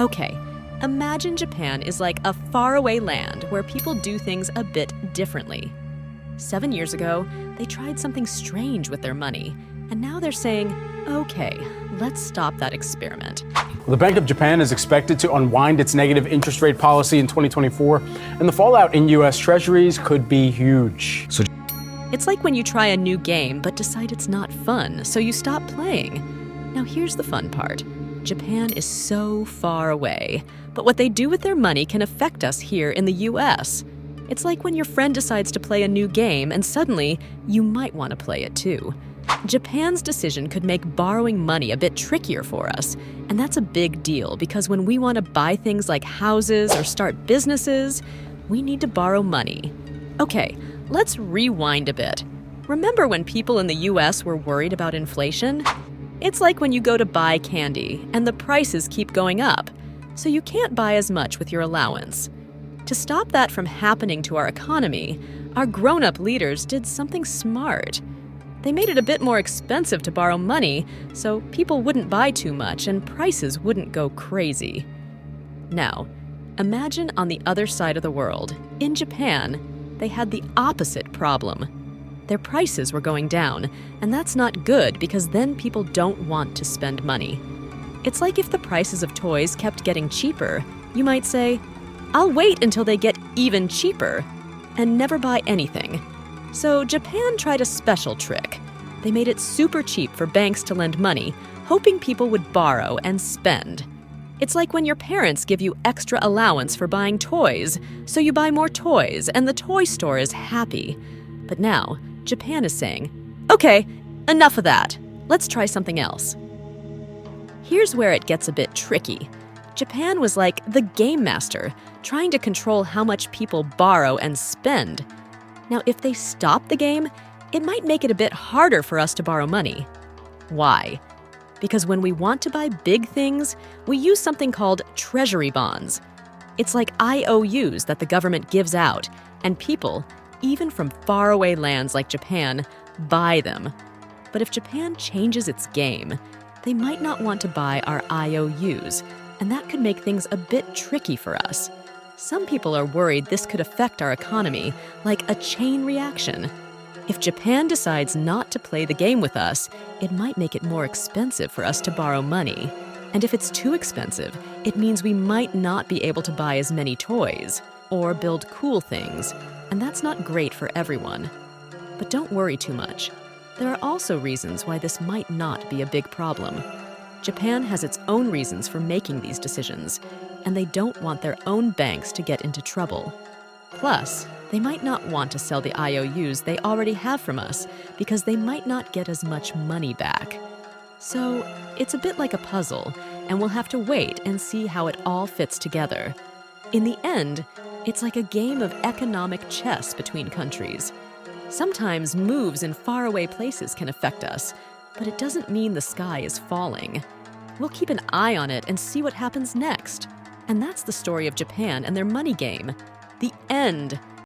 Okay, imagine Japan is like a faraway land where people do things a bit differently. 7 years ago, they tried something strange with their money, and now they're saying, okay, let's stop that experiment. The Bank of Japan is expected to unwind its negative interest rate policy in 2024, and the fallout in U.S. Treasuries could be huge. It's like when you try a new game but decide it's not fun, so you stop playing. Now here's the fun part. Japan is so far away, but what they do with their money can affect us here in the U.S. It's like when your friend decides to play a new game and suddenly you might want to play it too. Japan's decision could make borrowing money a bit trickier for us, and that's a big deal because when we want to buy things like houses or start businesses, we need to borrow money. Okay, let's rewind a bit. Remember when people in the US were worried about inflation? It's like when you go to buy candy and the prices keep going up, so you can't buy as much with your allowance. To stop that from happening to our economy, our grown-up leaders did something smart. They made it a bit more expensive to borrow money so people wouldn't buy too much and prices wouldn't go crazy. Now, imagine on the other side of the world, in Japan, they had the opposite problem. Their prices were going down, and that's not good because then people don't want to spend money. It's like if the prices of toys kept getting cheaper, you might say, I'll wait until they get even cheaper, and never buy anything. So Japan tried a special trick. They made it super cheap for banks to lend money, hoping people would borrow and spend. It's like when your parents give you extra allowance for buying toys, so you buy more toys and the toy store is happy. But now, Japan is saying, okay, enough of that. Let's try something else. Here's where it gets a bit tricky. Japan was like the game master, trying to control how much people borrow and spend. Now, if they stop the game, it might make it a bit harder for us to borrow money. Why? Because when we want to buy big things, we use something called treasury bonds. It's like IOUs that the government gives out, and people, even from faraway lands like Japan, buy them. But if Japan changes its game, they might not want to buy our IOUs, and that could make things a bit tricky for us. Some people are worried this could affect our economy, like a chain reaction. If Japan decides not to play the game with us, it might make it more expensive for us to borrow money. And if it's too expensive, it means we might not be able to buy as many toys or build cool things, and that's not great for everyone. But don't worry too much. There are also reasons why this might not be a big problem. Japan has its own reasons for making these decisions, and they don't want their own banks to get into trouble. Plus, they might not want to sell the IOUs they already have from us because they might not get as much money back. So, it's a bit like a puzzle, and we'll have to wait and see how it all fits together. In the end, it's like a game of economic chess between countries. Sometimes moves in faraway places can affect us, but it doesn't mean the sky is falling. We'll keep an eye on it and see what happens next. And that's the story of Japan and their money game. The end.